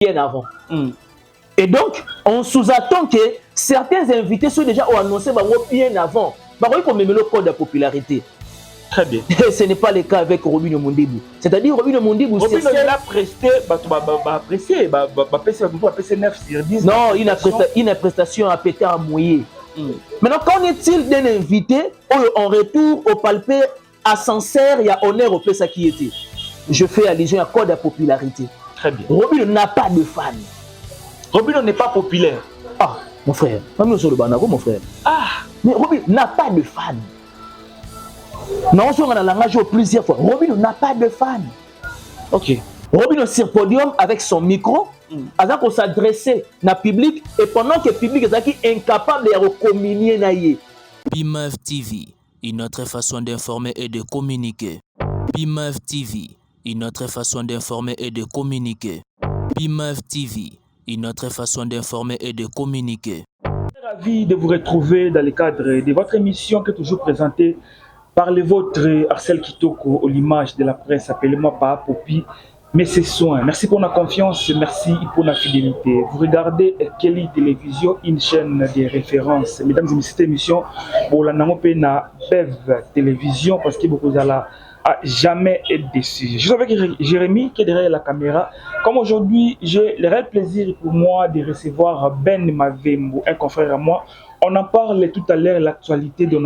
bien avant. Et donc, on sous-attend que certains invités soient déjà annoncés bien avant. Comme même le code de popularité. Très bien. Et ce n'est pas le cas avec Robinho Mondébou. C'est-à-dire Robinho Mondébou, c'est il a presté, apprécié 9 sur 10. Non, une prestation à péter à mouiller. Maintenant, qu'en est-il d'un invité en retour au palpé à sincère, il y a honneur au PSA qui était. Je fais allusion à code de popularité. Très bien. Robinho n'a pas de fans. Robinho n'est pas populaire. Ah, mon frère. Même sur le Banago, mon frère. Ah, mais Robinho n'a pas de fans. Non, on a langage plusieurs fois. Robinho n'a pas de fans. Ok. Robinho sur podium avec son micro, avant qu'on s'adressait au public, et pendant que le public est incapable de communier. BIMAF TV, une autre façon d'informer et de communiquer. BIMAF TV, une autre façon d'informer et de communiquer. BIMAF TV, une autre façon d'informer et de communiquer. Ravi de vous retrouver dans le cadre de votre émission qui est toujours présentée par le vôtre Arcel Kitoko, l'image de la presse. Appelez-moi Papa Popi, mais c'est soin. Merci pour la confiance, merci pour la fidélité. Vous regardez Kelly Télévision, une chaîne de référence. Mesdames et messieurs, cette émission, pour la Namope na Bev Télévision, parce que vous allez jamais être déçu. Je suis avec Jérémy qui est derrière la caméra. Comme aujourd'hui, j'ai le réel plaisir pour moi de recevoir Ben Mavembo, un confrère à moi. On en parle tout à l'heure, l'actualité de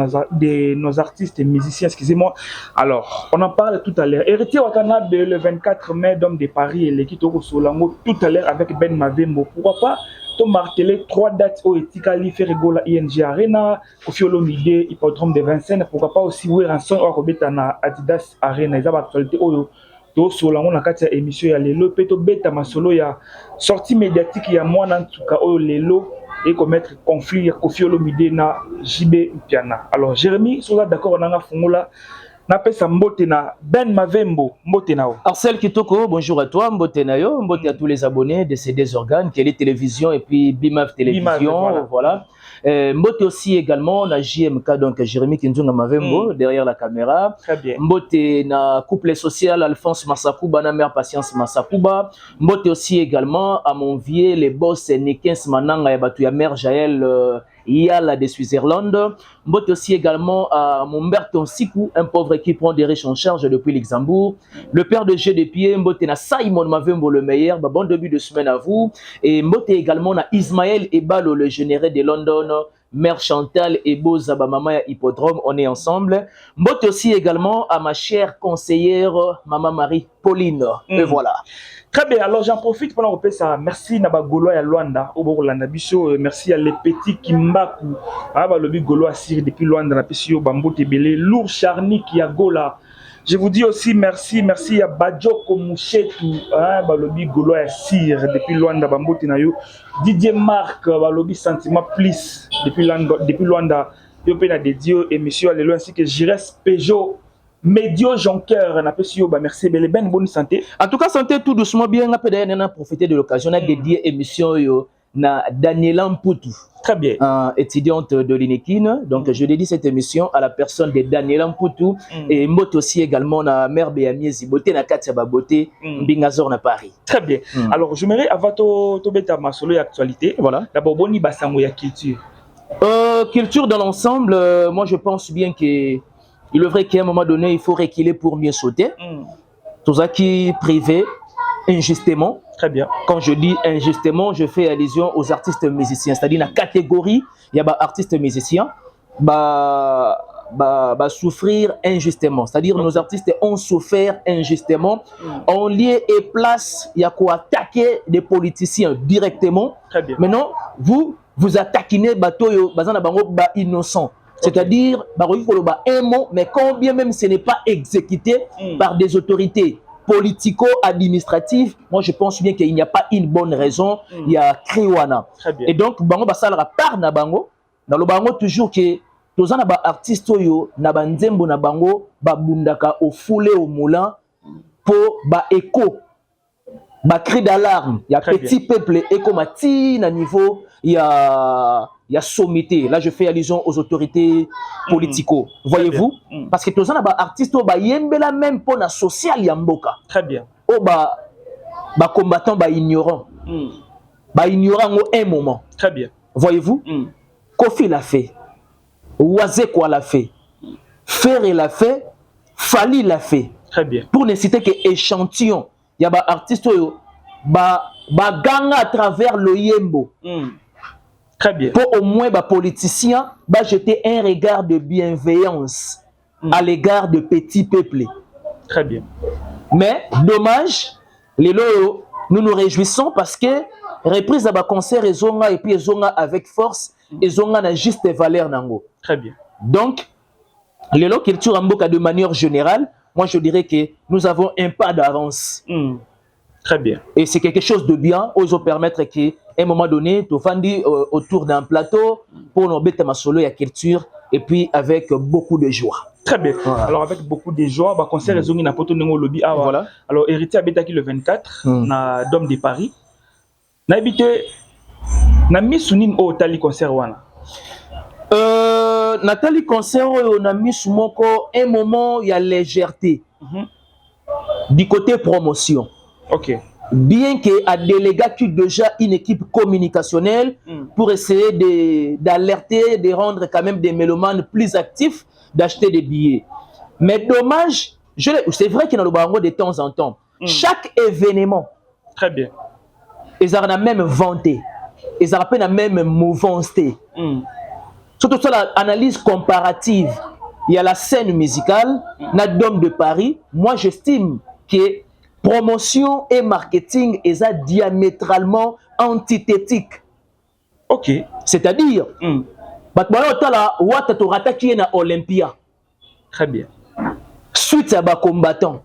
nos artistes et musiciens, excusez-moi. Alors, on en parle tout à l'heure. Héritier Watanabe le 24 mai, d'Homme de Paris et l'équipe au Solango, tout à l'heure avec Ben Mavembo. Pourquoi pas to marteler 3 dates au Etikali, Ferregola, ING Arena, Koffi Olomide, Hippodrome de Vincennes. Pourquoi pas aussi Weranson, Orobetana, Adidas Arena. Ils ont l'actualité au Solango, dans la émission, il y a les lots, Peto Beta Masolo, il y a sortie médiatique, il y a moi, en tout cas, les lots. Et commettre conflit Koffi Olomide na JB Piana. Alors Jérémy, si vous êtes d'accord, on a fungula na pesa mbote na Ben Mavembo, mbote nao. Arcel Kitoko, bonjour à toi, mbote na yo, mbote à tous les abonnés de ces deux organes, Kelly Télévision et puis BIMAF Télévision, voilà. Mbote aussi également na JMK, donc Jérémy Kinzunga Mavembo, derrière la caméra. Très bien. Mbote na couple social Alphonse Massakouba, na mère Patience Massakouba. Mbote aussi également à mon vieux, les boss Nekens Mananga et Batouya mère Jaël Yala de Switzerland. Mbote aussi également à mon Berton Sikou, un pauvre qui prend des riches en charge depuis Luxembourg. Le père de jeu de pied, Mbote na Simon Mavembo le meilleur, bon début de semaine à vous. Et Mbote également na Ismaël Ebalo, le généré de London. Mère Chantal et Boza Maman Hippodrome, on est ensemble. Mbote aussi également à ma chère conseillère Maman Marie Pauline. Et voilà. Très bien, alors j'en profite pendant que ça. Merci Naba Golo à Luanda, au Borolanda Biso. Merci à les petits Kimbaku. Le Golo à Syrie depuis Luanda, la Pessio Bambo Tebele, Lourd Charni qui a Gola. Je vous dis aussi merci à Badjoko Mouchetou, Balobi Golo à Syrie depuis Luanda, Bambo Tenayo. Didier Marc, Balobi Sentiment Plus depuis Luanda. Yopena de Dieu et monsieur Alléluia ainsi que Jires Peugeot. Médio Jonker, merci, ben bonne santé. En tout cas, santé tout doucement bien. On a profité de l'occasion de dédier émission na Daniela Mputu. Très bien. Étudiante de l'INEKIN. Donc, je dédie cette émission à la personne de Daniela Mputu et Mbote aussi également na mère Béamiezi Boté na Katia Baboté Mbingazor na Paris. Très bien. Alors, je m'aimerais avant to beta masolo et actualité. Voilà. D'abord, boni basango ya culture. Culture dans l'ensemble, moi je pense bien que il est vrai qu'à un moment donné, il faut reculer pour mieux sauter. Tout ça qui est privé, injustement. Très bien. Quand je dis injustement, je fais allusion aux artistes musiciens. C'est-à-dire, la catégorie, il y a des artistes musiciens, souffrir injustement. C'est-à-dire, nos artistes ont souffert injustement. En lieu et place, il y a quoi attaquer des politiciens directement. Très bien. Maintenant, vous attaquez les bateaux innocents. C'est-à-dire, un mot, mais quand bien même ce n'est pas exécuté par des autorités politico-administratives, moi je pense bien qu'il n'y a pas une bonne raison, il y a Kriwana. Et donc, bango basalara par na bango, dans le bango toujours que tous les artistes na banzembo na bango babundaka au foulé au moulin pour ba écho, ba cri d'alarme, il y a petit peuple écho mati na niveau, il y a sommité. Là, je fais allusion aux autorités politico. Voyez-vous? Parce que tous les artistes yembela même pour la sociale yamboka. Très bien. Combattant ignorant. Bah, ignorant un moment. Très bien. Voyez-vous? Kofi l'a fait. Wazekwa l'a fait. Ferré l'a fait. Fali l'a fait. Très bien. Pour ne citer que échantillon, il y a des artistes ganga à travers le yembo. Très bien. Pour au moins les politiciens jeter un regard de bienveillance à l'égard de petits peuples. Très bien. Mais dommage, nous nous réjouissons parce que reprise à concert et puis avec force et n'a juste valeur nango. Très bien. Donc les culture en de manière générale, moi je dirais que nous avons un pas d'avance. Très bien. Et c'est quelque chose de bien, osons permettre qu'à un moment donné, tu fais autour d'un plateau pour nous mettre ma solo et la culture et puis avec beaucoup de joie. Très bien. Voilà. Alors avec beaucoup de joie, bah concert les na poto nengo lobby voilà. Alors héritier abetaki le 24 na Dôme de Paris. Na habité na misunim o tali concert wana. Nathalie concert on a mis sous un moment il y a légèreté du côté promotion. OK. Bien qu'à délégué déjà une équipe communicationnelle pour essayer d'alerter, de rendre quand même des mélomanes plus actifs, d'acheter des billets. Mais dommage, c'est vrai qu'il y a de temps en temps. Chaque événement, très bien, ils ont même vanté, ils ont la même mouvance. Surtout sur l'analyse comparative, il y a la scène musicale, la Dôme de Paris. Moi, j'estime que promotion et marketing est diamétralement antithétique. OK. C'est-à-dire, Olympia. Très bien. Suite à bas combattants.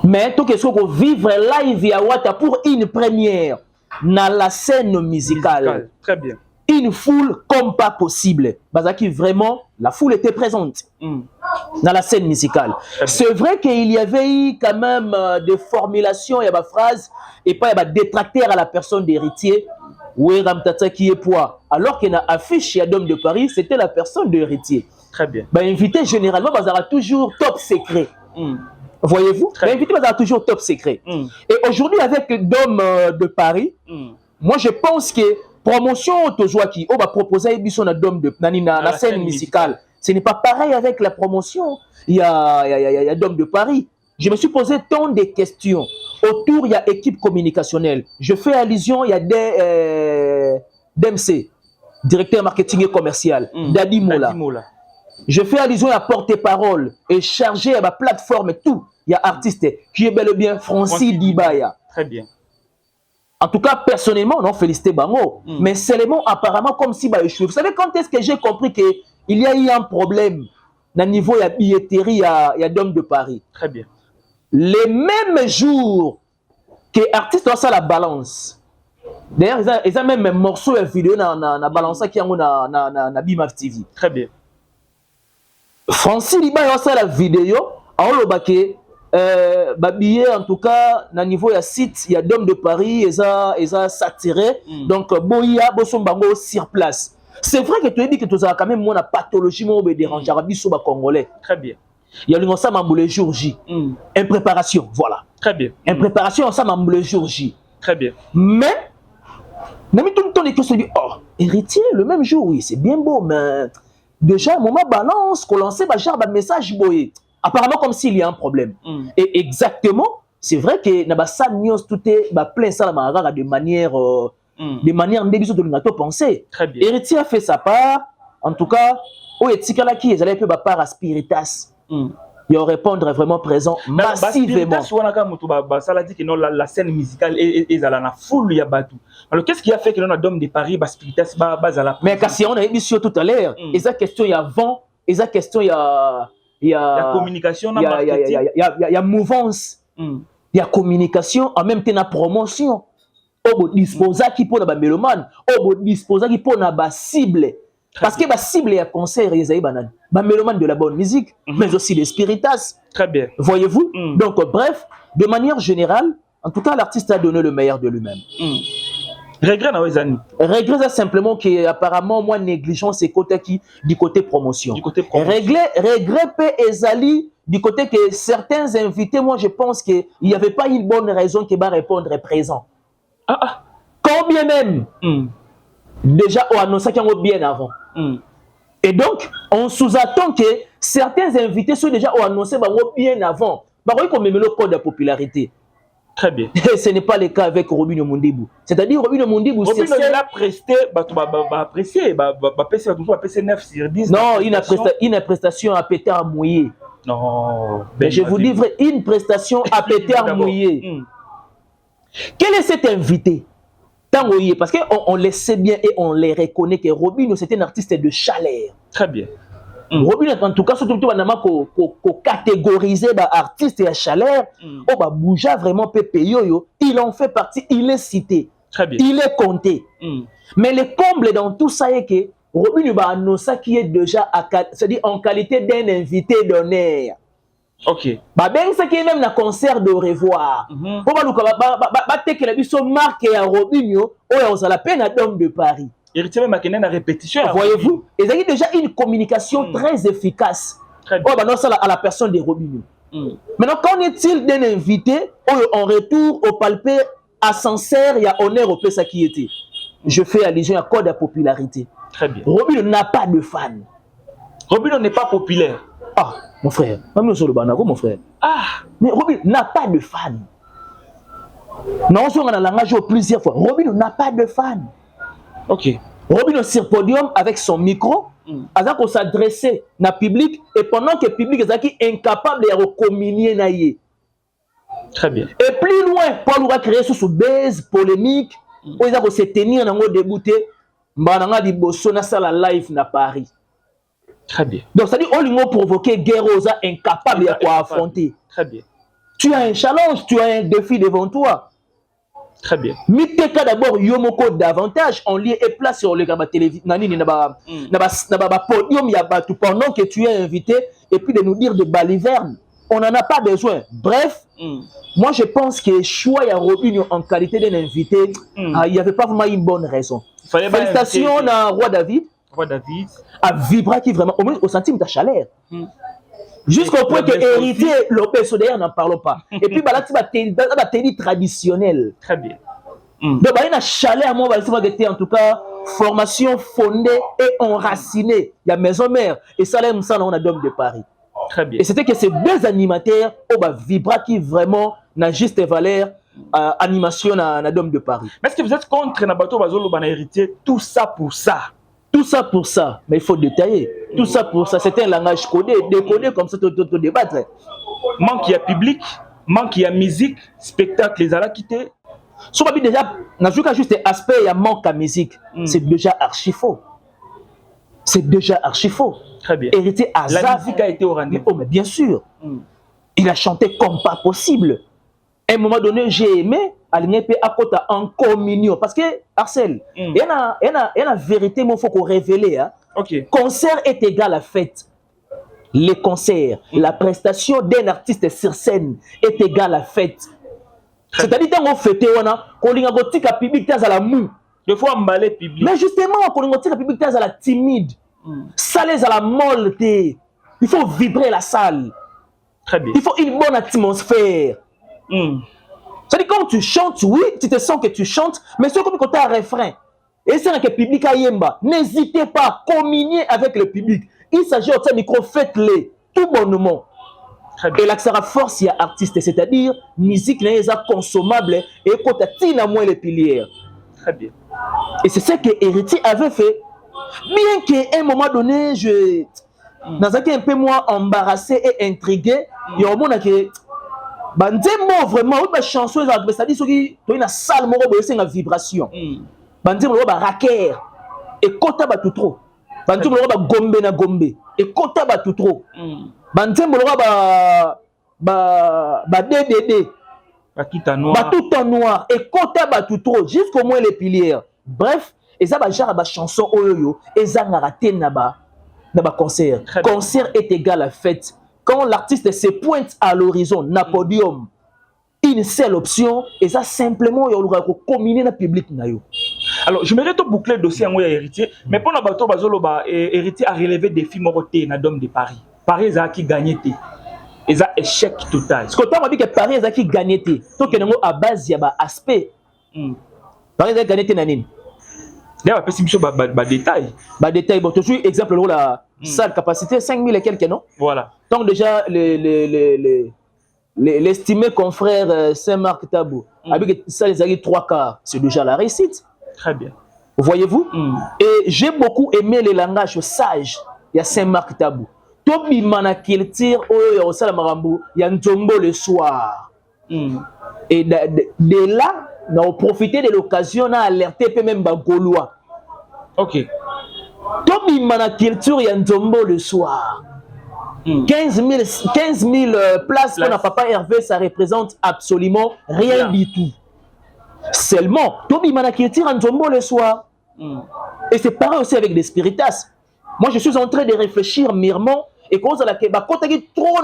Mais tout ce qu'on vivre live à Wata pour une première dans la scène musicale. Très bien. Une foule comme pas possible. Bazaki, vraiment, la foule était présente dans la scène musicale. C'est vrai qu'il y avait eu quand même des formulations, il y a des phrases, et pas il y a des détracteurs à la personne d'héritier. Oui, Ramtata qui est poids. Alors qu'il y a une affiche à Dôme de Paris, c'était la personne d'héritier. Très bien. Invité généralement, il y a toujours top secret. Voyez-vous? Invité, il y a toujours top secret. Et aujourd'hui, avec Dôme de Paris, moi je pense que promotion qui on va proposer une Dôme de la scène musicale. Ce n'est pas pareil avec la promotion. Il y a Dôme de Paris. Je me suis posé tant de questions. Autour, il y a équipe communicationnelle. Je fais allusion, il y a DMC, directeur marketing et commercial, Dadi Mola. Je fais allusion à porte-parole et chargé à ma plateforme et tout. Il y a artiste qui est bel et bien Francis Dibaya. Très bien. En tout cas, personnellement, non, félicité Bango. Mais seulement apparemment comme si bah échoué. Vous savez quand est-ce que j'ai compris qu'il y a eu un problème au niveau de la billetterie, il y a Dôme de Paris. Très bien. Les mêmes jours que l'artiste a la balance. D'ailleurs, ils ont même un morceau de vidéo dans la balance qui est dans BIMAF TV. Très bien. Francis Liba a la vidéo, on le billet en tout cas, au niveau de site, il y a Dôme de Paris, ils ont saturé. Donc, Boya, Bosombango sur place. C'est vrai que tu as dit que tu as quand même une pathologie qui dérange les Congolais. Très bien. Il y a le jour J. En préparation, voilà. Très bien. En préparation, ensemble le jour J. Très bien. Mais, tout le temps, les questions disent, oh, héritier, le même jour, oui, c'est bien beau, mais déjà, moment balance, qu'on lance un message, boy. Apparemment, comme s'il y a un problème. Et exactement, c'est vrai que Nabassa News, tout est plein ça de manière. De manière ndébiso de l'inato pensée. Très bien. Héritier a fait sa part. En tout cas, au etikala qui ils allaient faire part à Spiritas. Ils ont répondre vraiment présent massivement. Ça l'a dit que la scène musicale est à la foule y a batou. Alors qu'est-ce qui a fait que l'on a Dôme de Paris, Spiritas à la. Mais si on a émission tout à l'heure, et ça question il y a vent, et ça question il y a communication, il y a mouvance, il y a communication en même temps la promotion. Obo disposa qui pour la mélomane, obo disposa qui pour la cible. Parce que la cible est concert et la mélomane de la bonne musique, mais aussi les spiritas. Très bien. Voyez-vous? Donc bref, de manière générale, en tout cas l'artiste a donné le meilleur de lui-même. Regret na wezani. Regret simplement que apparemment moi négligence c'est côté qui du côté promotion. Du côté promotion. Regret peut ezali du côté que certains invités, moi je pense que il n'y avait pas une bonne raison qui va répondre présent. Quand bien même, déjà, on annonçait qu'il y a bien avant. Et donc, on sous-attend que certains invités soient déjà annoncés bien avant. Il faut même le code de popularité. Très bien. Et ce n'est pas le cas avec Robinho Mondibou. C'est-à-dire, Robinho Mondibou, c'est a presté, apprécié, passer 9 sur 10. Non, une prestation à péter à mouiller. Non. Mais je vous dis vrai, une prestation à péter à mouiller. Quel est cet invité? Parce qu'on le sait bien et on les reconnaît que Robinho, c'est un artiste de chaleur. Très bien. Robinho, en tout cas, surtout qu'on catégorise artiste à chaleur, on va bouger vraiment Pépé Yoyo. Il en fait partie, il est cité. Très bien. Il est compté. Mais le comble dans tout ça est que Robinho va annoncer qu'il est déjà c'est-à-dire en qualité d'un invité d'honneur. Ok. Ben ça qui est même dans concert de revoir. Pour que la biso marque à Robinho, on a la peine à Dôme de Paris. Héritier même à répétition. Voyez-vous, il y a déjà une communication très efficace. À la personne de Robinho. Maintenant, qu'en est-il d'un invité en retour au palpé à Sancerre, il y a honneur au PSA qui était. Je fais allusion à code de popularité. Très bien. Robinho n'a pas de fans. Robinho n'est pas populaire. Ah, mon frère, même sur le Banago, mon frère. Mais Robinho n'a pas de fans. Non, on a langage plusieurs fois. Robinho n'a pas de fans. Ok. Robinho sur podium avec son micro, avant qu'on s'adressait au public, et pendant que le public est incapable de communier naïe. Très bien. Et plus loin, Paul va créer sous base polémique, où il va se tenir dans le débouté, Bananga di Bosso na sala live na Paris. Très bien. Donc ça dit on lui a provoqué guerre aux incapable de quoi affronter. Très bien. Tu as un challenge, tu as un défi devant toi. Très bien. Miteka d'abord Yomoko davantage en lieu et place sur le télévision podium il y a tout pendant que tu es invité et puis de nous dire de baliverne. On n'en a pas besoin. Bref, moi je pense que choix à Robinho en qualité d'un invité, il n'y avait pas vraiment une bonne raison. Félicitations à Roi David. Roi David. À Vibra qui vraiment, au centime de chaleur. Jusqu'au point que héritier, Lopez Soder, n'en parlons pas. Et puis, là, tu vas tenir traditionnel. Très bien. Donc, il y a une chaleur à moi, en tout cas, formation fondée et enracinée. Il y a maison mère et Salem San, on a Dôme de Paris. Très bien. Et c'était que ces deux animateurs, Vibra qui vraiment n'a juste valeur animation à Dôme de Paris. Mais est-ce que vous êtes contre Nabato Bazolo Bana héritier? Tout ça pour ça. Tout ça pour ça, mais il faut détailler. Tout ça pour ça, c'est un langage codé, décodé comme ça, tout débattre. Manque il y a public, manque il y a musique, spectacle, les ala quittés. Sur ma vie déjà, n'a juste aspect, il y a manque à musique. C'est déjà archi faux. C'est déjà archi faux. Très bien. Héritier Hazard. La musique a été au rendez-vous. Oh, mais bien sûr. Il a chanté comme pas possible. À un moment donné, j'ai aimé aligner à côté en communion. Parce que, Arcel, il y a une vérité, il faut qu'on révèle. Hein. Okay. Concert est égal à fête. Les concerts, la prestation d'un artiste sur scène est égal à fête. C'est-à-dire qu'on fête, on a un public à la mou. Des fois, on balait public. Mais justement, on a un public à la timide. Ça les à la molle. Il faut vibrer la salle. Très bien. Il faut une bonne atmosphère. C'est-à-dire quand tu chantes, oui, tu te sens que tu chantes, mais c'est comme quand tu as un refrain. Et c'est que le public a yemba. N'hésitez pas à communier avec le public. Il s'agit de micro, faites-les tout bonnement. Et là, ça force, il y a artiste, c'est-à-dire musique n'est pas consommable et quand tu as moins les piliers. Très bien. Et c'est ce que Héritier avait fait. Bien qu'à un moment donné, je dans un peu moins embarrassé et intrigué, il y a un moment que bandemo vraiment une chanson c'est-à-dire que tu as une salle c'est une vibration. Bandemo ba raquer et kota ba tout trop. Bandemo ba gombe na gombe et kota ba tout trop. Bandemo ba DDD ba tout en noir et kota ba tout trop jusqu'au moins les piliers. Bref, et ça ba genre ba chanson oyo et ça n'a raté na ba concert. Concert est égal à fête. Quand l'artiste se pointe à l'horizon, na podium, une seule option, et ça simplement, il y a combiner le public. Alors, je mérite boucler le dossier en héritier, mais pour la bateau, héritier a relevé des films rotés na Dôme de Paris. Paris a qui gagné. Et ça échec total. Ce que tu as dit que Paris a qui gagné. Donc, à base, il y a un aspect. Par exemple, gagné Ténanine. D'ailleurs, après, c'est un détail. Détail, bon, toujours exemple, la salle capacité 5000 et quelques, non? Voilà. Donc, déjà, l'estimé confrère Saint-Marc Tabou, avec ça, les alliés 3 quarts, c'est déjà la réussite. Très bien. Voyez-vous? Et j'ai beaucoup aimé les langages sages. Il y a Saint-Marc Tabou. Tobi Manakiltir, au Salamarambo, il y a Ntombo le soir. Et de là, on a profité de l'occasion, on a alerté même Gaulois. Ok. Tobi Manakiltir, il y a Ntombo le soir. 15 000 places pour notre papa Hervé, ça représente absolument rien du tout. Seulement, Tobi Manakiltir en Ntombo le soir. Et c'est pareil aussi avec des spiritas. Moi, je suis en train de réfléchir mûrement et quand on a trop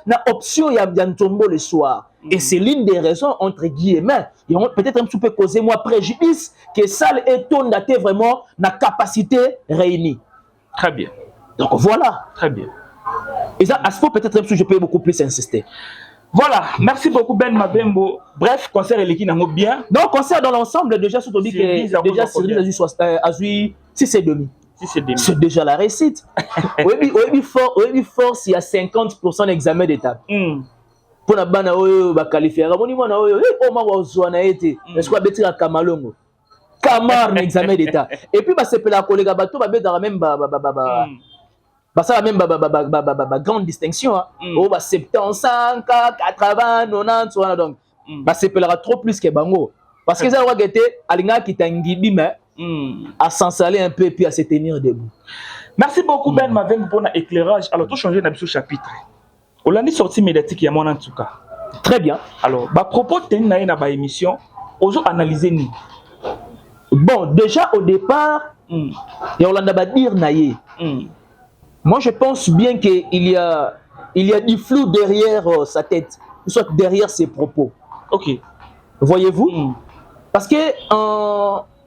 na option, il y a Ntombo le soir. Et c'est l'une des raisons, entre guillemets, peut-être un petit peu causé moi préjudice, que ça étonne d'avoir vraiment la capacité réunie. Très bien. Donc voilà. Très bien. Et ça, à ce point, peut-être même si je peux beaucoup plus insister. Voilà, merci beaucoup Ben Mabembo. Bref, concert et l'équipe n'a bien. Donc, concert dans l'ensemble, déjà, surtout dit que déjà Cyril a eu 6,5. C'est déjà la réussite. Oui, force, il y a 50% d'examen d'étape. Pour la bana, on va qualifier. On va été. Est-ce qu'on va mettre à Kamalongo? Kamar, l'examen d'état. Et puis, c'est pour la collègue Bato, va mettre même ça a même grande distinction. Oh, 75, 80, 90, donc. C'est trop plus que Bango. Parce que ça va être Alinga qui t'a à s'installer un peu et puis à se tenir debout. Merci beaucoup Ben Mavem pour l'éclairage. Alors, tout changer dans ce chapitre. On l'a sorti médiatique il y a mon en tout cas. Très bien. Alors, à propos de une émission, on va analyser nous. Bon, déjà au départ, et on l'a dire naïe. Moi, je pense bien qu'il y a du flou derrière sa tête, soit derrière ses propos. Ok. Voyez-vous? Parce que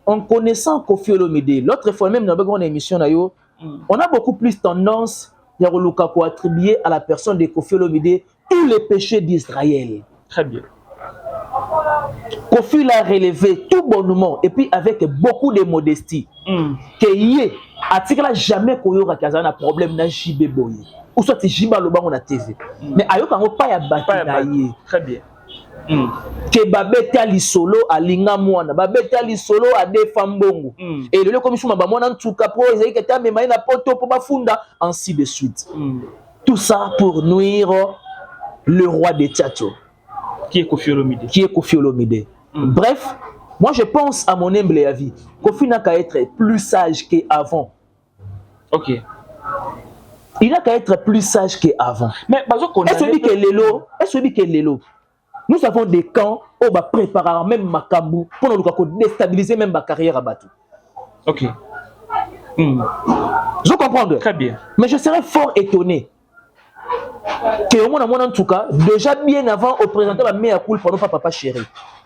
en connaissant Koffi Olomide, l'autre fois même dans la grande émission, on a beaucoup plus tendance à attribuer à la personne de Koffi Olomide tous les péchés d'Israël. Très bien. Koffi l'a relevé tout bonnement et puis avec beaucoup de modestie. Qu'il a jamais un problème dans JB Boye. Ou soit JB Lobango na TV. Mais ayoka ngo pas ya bati. Très bien. Que babeta li solo alinga mwana, babeta li solo a defambongo. Et le commission maba mwana ntuka po ezali que ta mema na poto po bafunda ainsi de suite. Tout ça pour nuire le roi des Tchatcho. Qui est Koffi Olomide. Bref, moi je pense à mon humble avis, Koffi n'a qu'à être plus sage qu'avant. Ok. Il n'a qu'à être plus sage qu'avant. Mais est-ce que Lelo, nous avons des camps où on va préparer même Makambu pour nous déstabiliser même ma carrière à Batou. Ok. Je comprends. Très bien. Mais je serais fort étonné que au moins en tout cas, déjà bien avant, au présentant la meilleure cool pour nos papa chéri.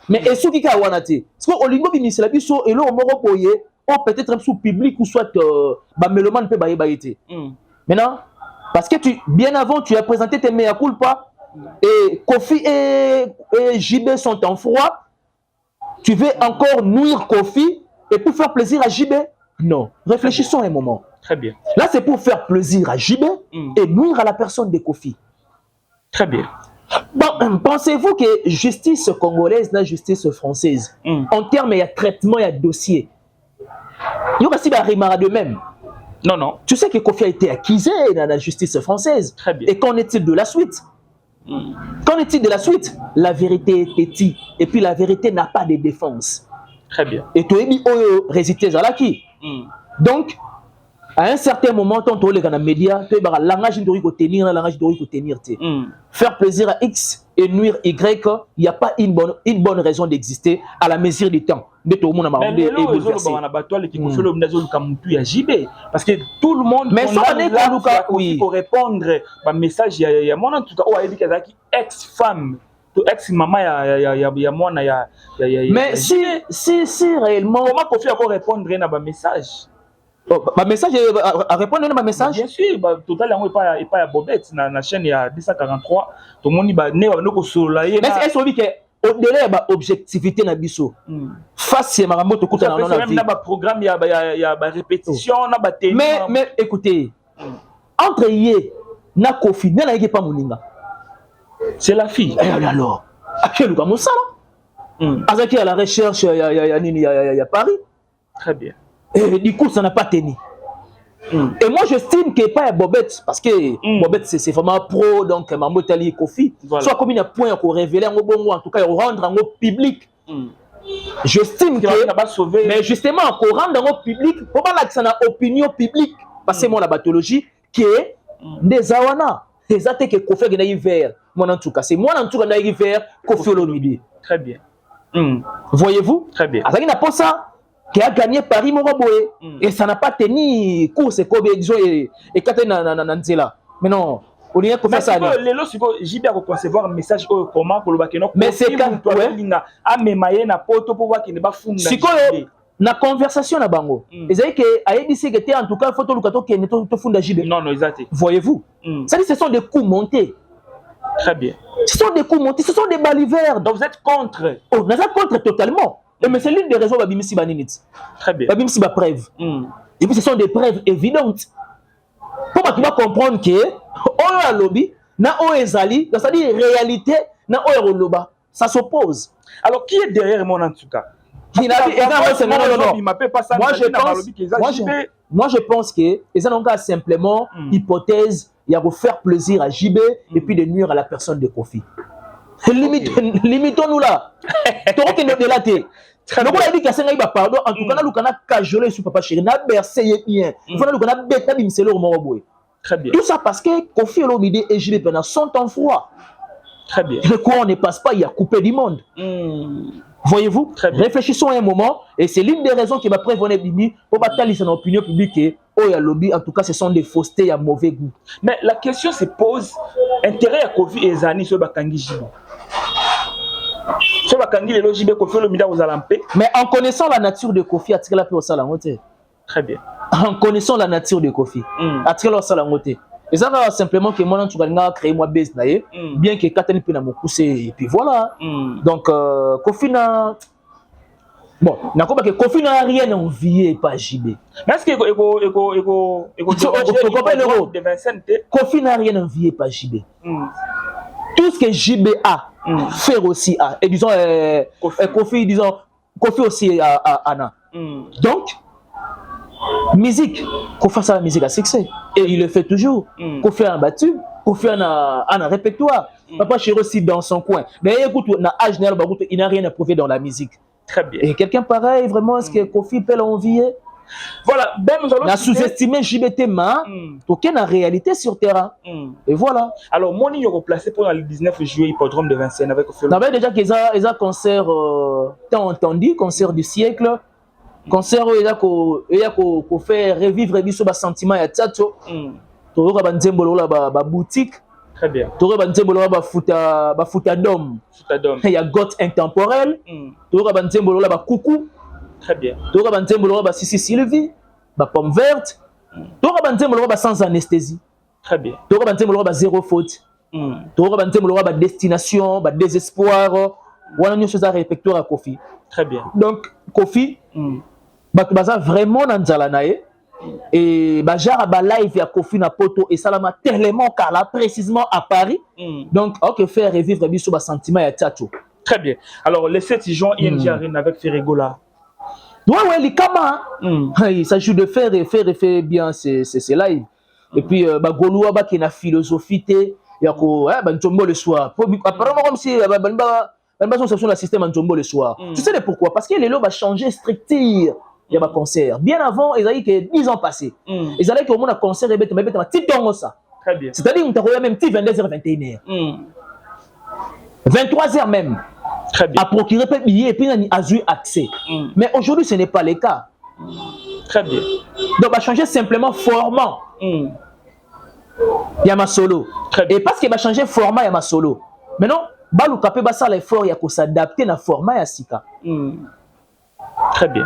Mais est-ce qu'il y a wanati? Parce que Olingo bini c'est la biso et là on m'a repoyé, ou peut-être un sous public ou soit mélomane peut baïté. Maintenant, parce que bien avant tu as présenté tes meilleures cool pas et Koffi et JB sont en froid, tu veux encore nuire Koffi et pour faire plaisir à JB? Non, réfléchissons un moment. Très bien. Là, c'est pour faire plaisir à JB et nuire à la personne de Koffi. Très bien. Bon, pensez-vous que justice congolaise, la justice française, en termes de traitement et de dossier, il y aura aussi des remarques de même? Non. Tu sais que Koffi a été accusé dans la justice française. Très bien. Et qu'en est-il de la suite? Qu'en est-il de la suite? La vérité est petite. Et puis la vérité n'a pas de défense. Très bien. Et tu es mis au résultat à qui? Donc, à un certain moment, quand tu es dans les médias, tu as le langage de tenir, le langage de tenir. Faire plaisir à X et nuire Y, il n'y a pas une bonne raison d'exister à la mesure du temps. Mais parce que tout le monde pour répondre à message, il y a mon en tout cas, ex-femme, ex-maman, mais si réellement. Comment Koffi encore répondre à un message? Ma message à répondre à ma message. Bien sûr, total yango pas à Bobette na chaîne il y a 243 tout le monde ba ne ko solo là. Mais est-ce que au-delà de l'objectivité na biso. Face à Marambo to kuta na même na ba programme il y a ba répétition na ba tenue. Mais écoutez, entre yé na Kofi, n'a pas moninga. C'est la fille. Et alors, à quel lugar Moussala? Azaki à la recherche, il y a Paris. Très bien. Et du coup, ça n'a pas tenu. Et moi, j'estime qu'il n'y a pas Bobette, parce que Bobette, c'est vraiment pro, donc Mambo Tali Kofi. Voilà. Soit comme il y a un point pour révéler un bon, en tout cas, rendre en public. J'estime que. Mais justement, qu'on rendre en public, pour pas que ça n'a opinion publique, parce que moi, la pathologie, qui est des awana. Les athées que Kofi a eu vert. Moi, en tout cas, c'est moi, en tout cas, qui a eu vert, Kofi Olomide. Très bien. Voyez-vous? Très bien. Alors, il n'a pas ça. Qui a gagné Paris Moroboé. Et ça n'a pas tenu course et Kobe, disons, et Katenanzela. Mais non, on y a fait ça. Les lots, j'ai bien concevoir un message comment pour le bakeno. Mais c'est quand à mémailler na poto pour voir qu'il n'est pas fou. Si na conversation na bango. Et c'est que Aïdi c'est que t'es en tout cas photo lukato qui est tout fou d'ajibé. Non, non, exact. Voyez-vous? Ça dit ce sont des coups montés. Très bien. Ce sont des coups montés, ce sont des balivernes. Donc vous êtes contre? Oh, nous sommes contre totalement. Mais c'est l'une des raisons de Babimisi Baninit. Très bien. Babimisi ba preuve. Et puis ce sont des preuves évidentes. Pour que tu vas comprendre que on a lobby, na o ezali, c'est-à-dire réalité, na o loba, ça s'oppose. Alors qui est derrière moi en tout cas? Moi je pense que les ont simplement hypothèse, il y a de faire plaisir à JB et puis de nuire à la personne de Kofi. Limitons-nous là. Donc il est là. Donc on a dit qu'il y a pardon. En tout cas, nous avons cajolé sur papa chéri, na bercé bien. Il faut nous avons bêta bimselo au Moroboy. Très bien. Tout ça parce que Kofi Olomide et JB pendant son temps froid. Très bien. Le courant ne passe pas, il y a coupé du monde. Voyez-vous? Réfléchissons un moment, et c'est l'une des raisons qui m'a prévenu Bimi pour batailler son opinion publique et oh, il y a lobby, en tout cas, ce sont des faussetés, il y a mauvais goût. Mais la question se pose, intérêt à Kofi et Zani sur Bakangi Jibo. Sur Bakangi, les logiques Kofi le mida aux alampés. Mais en connaissant la nature de Kofi, attirer la paix au salangoté. Très bien. En connaissant la nature de Kofi, attirer la au salangoté. Et ça va simplement que moi, tu vas créer moi base bien que Katani peut me pousser et puis voilà. Donc Kofi n'a bon, n'a pas que Kofi n'a rien envié par JB. Mais est-ce que Kofi n'a rien envié par JB. Tout ce que JB a fait aussi a et disons Kofi disons Kofi aussi a Anna. Donc musique, Kofi fait la musique à succès et il le fait toujours. Kofi a battu, Kofi a un répertoire. Papa chéri aussi dans son coin. Mais écoute, il n'a rien à prouver dans la musique. Très bien. Et quelqu'un pareil, vraiment, est-ce que Kofi peut l'envier? Voilà, ben nous allons. On a sous-estimé JBT Ma, aucun en réalité sur terrain. Et voilà. Alors, moi, je vais placer pour le 19 juillet, hippodrome de Vincennes avec Kofi. On avait déjà qu'ils ont concert, t'as entendu, concert du siècle. Concert où il y a qu'on fait revivre les sentiments et tchato. Tu auras une boutique. Très bien. Tu auras une futa d'homme. Il y a goth intemporel. Tu auras une coucou. Très bien. Tu auras une Sissi Sylvie. Pomme verte. Tu auras une sans anesthésie. Très bien. Tu auras une zéro faute. Tu auras une destination, désespoir. On a une chose à répertoire à Kofi. Très bien. Donc, Kofi. Baza vraiment dans Zalanae et Bajara ba live ya Kofi na poto et salama tellement kala précisément à Paris. Donc OK faire revivre biso ba sentiment ya tchacho. Très bien. Alors le 7 juin ING Arena avec Ferregola. Ouais les kama. Il s'agit de faire bien ces live. Et puis ba Goloa ba qui na philosophie té ya ko Ntombo le soir. Apparemment comme si ba son la système Ntombo le soir. Tu sais pourquoi? Parce que les lots va changer structure. Il y a un concert. Bien avant, ils avaient que 10 ans passés. Ils allaient que au monde a concert et bête un petit temps ça. Très bien. C'est-à-dire qu'on t'a même petit 22h 21h. 23h même. Très bien. À procurer peu billet et puis on a eu accès. Mais aujourd'hui, ce n'est pas le cas. Très bien. Donc on va changer simplement format. Il y a ma solo. Et parce qu'il va changer format, il y a ma solo. Maintenant, Balou Kapé va faire l'effort, il y a qu'on s'adapter à format à Sika. Très bien.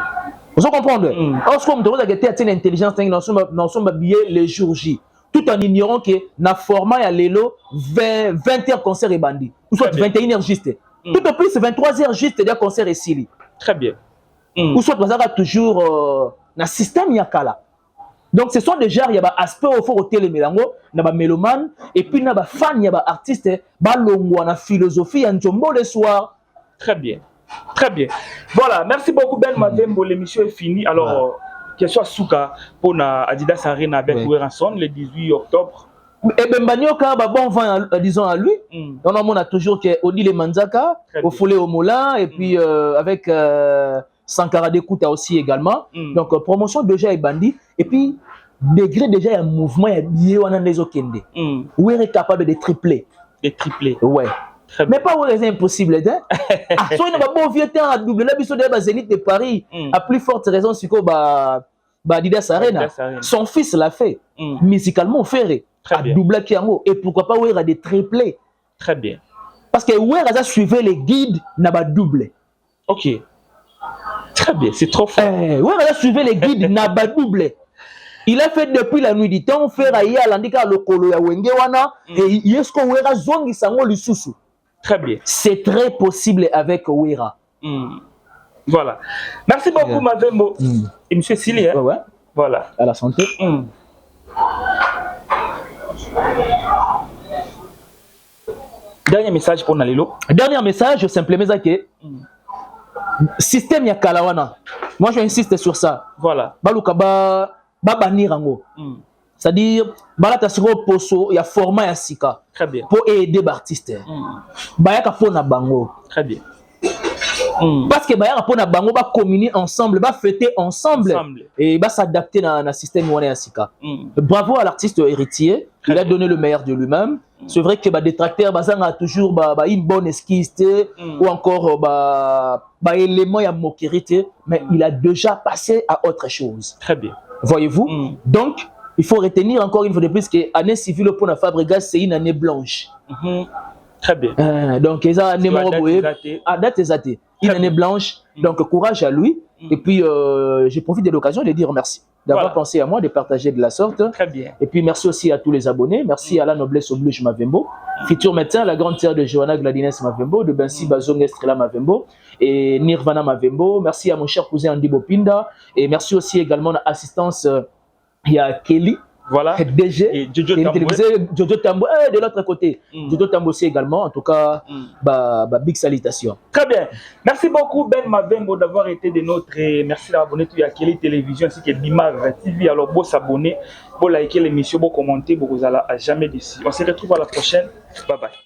Vous comprenez? Lorsqu'on me demande de une intelligence, nous sommes habillés les jours J. Tout en ignorant que dans le format, il y a l'élo 20h concert et bandit. Ou soit 21h juste. Tout au plus 23h juste c'est-à-dire concert et Sili. Très bien. Ou soit bazaka toujours na système yakala. Donc ce sont déjà il y a aspect au fort hôtel Melango, na ba mélomane et puis na ba fan, il y a ba artiste, ba longwa na philosophie en Njombo le soir. Très bien. Très bien. Voilà, merci beaucoup Ben Mavembo, l'émission est finie. Alors question Souka pour na Adidas Arena avec Weranson le 18 octobre. Et ben Banyoka ba bon vent disons à lui. On a toujours que Odile Manzaka, au Foulé au Moulin et puis avec Sankara Dekouta aussi également. Donc promotion déjà est bandit et puis degré déjà un mouvement est bien on a des okende. Où est capable de tripler. De tripler. Ouais. Mais pas où c'est impossible hein. Ah, soit il n'a pas bon vieux temps à double la biso de Zénith de Paris. À plus forte raison c'est que Adidas Arena. Son fils l'a fait. Musicalement ferré. À double Kiango. Et pourquoi pas où il y a des triplés. Très bien. Parce que où il a suivi les guides n'a pas doublé. Ok. Très bien, c'est trop fort. Où il a suivi les guides n'a pas doublé. Il a fait depuis la nuit du temps, faire aïe à l'andika le kolo ya wenge wana et yesko wera zongi sango lisusu. Très bien. C'est très possible avec Wera. Voilà. Merci beaucoup Mavembo. Et monsieur Sili. Ouais. Voilà. À la santé. Dernier message pour Nalelo. Dernier message, simplement ça que système ya kalawana. Moi j'insiste sur ça. Voilà. Baluka ba banirango. C'est-à-dire balata siko poso ya format ya sika. Très bien. Pour aider l'artiste. Bayaka pona bango. Très bien. Parce que bayaka pona bango ba communier ensemble, ba fêter ensemble. Et ba s'adapter dans système wana ya sika. Bravo à l'artiste héritier. Il a donné le meilleur de lui-même. C'est vrai que détracteur bazanga toujours une bonne esquisse ou encore élément ya moquerie, mais il a déjà passé à autre chose. Très bien. Voyez-vous? Donc il faut retenir encore une fois de plus que l'année civile pour la Fabregas c'est une année blanche. Très bien. Donc ils ont année date exacte. Une année blanche. Donc courage à lui. Et puis je profite de l'occasion de dire merci d'avoir pensé à moi, de partager de la sorte. Très bien. Et puis merci aussi à tous les abonnés. Merci à la noblesse oblige Mavembo, futur médecin, la grande sœur de Johanna Gladines Mavembo, de Bensi Bazong Estrela Mavembo et Nirvana Mavembo. Merci à mon cher cousin Andy Bopinda. Et merci aussi également à l'assistance. Il y a Kelly, voilà. DG, et Jojo Tambo, de l'autre côté. Jojo Tambo aussi également, en tout cas, big salutation. Très bien. Merci beaucoup Ben Mavembo d'avoir été de notre. Merci d'avoir abonné à Kelly Télévision ainsi que Bimav TV. Alors, beau s'abonner, beau liker l'émission, beau commenter, beau vous allez à jamais d'ici. On se retrouve à la prochaine. Bye bye.